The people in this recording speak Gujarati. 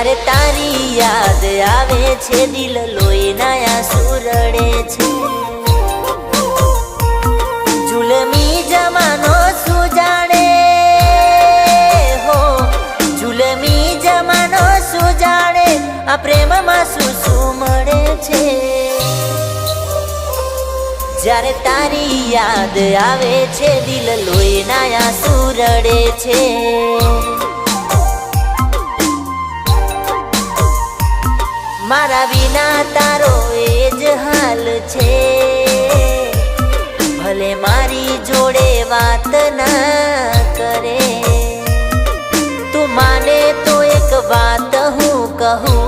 જ્યારે તારી યાદ આવે છે દિલ લોહીના આંસુ રડે છે જુલમી જમાનો શું જાણે હો જુલમી જમાનો શું જાણે આ પ્રેમમાં શું શું મળે છે જ્યારે તારી યાદ આવે છે દિલ લોહીના આંસુ રડે છે મારા વિના તારો એ જ હાલ છે ભલે મારી જોડે વાત ના કરે તું માને તો એક વાત હું કહું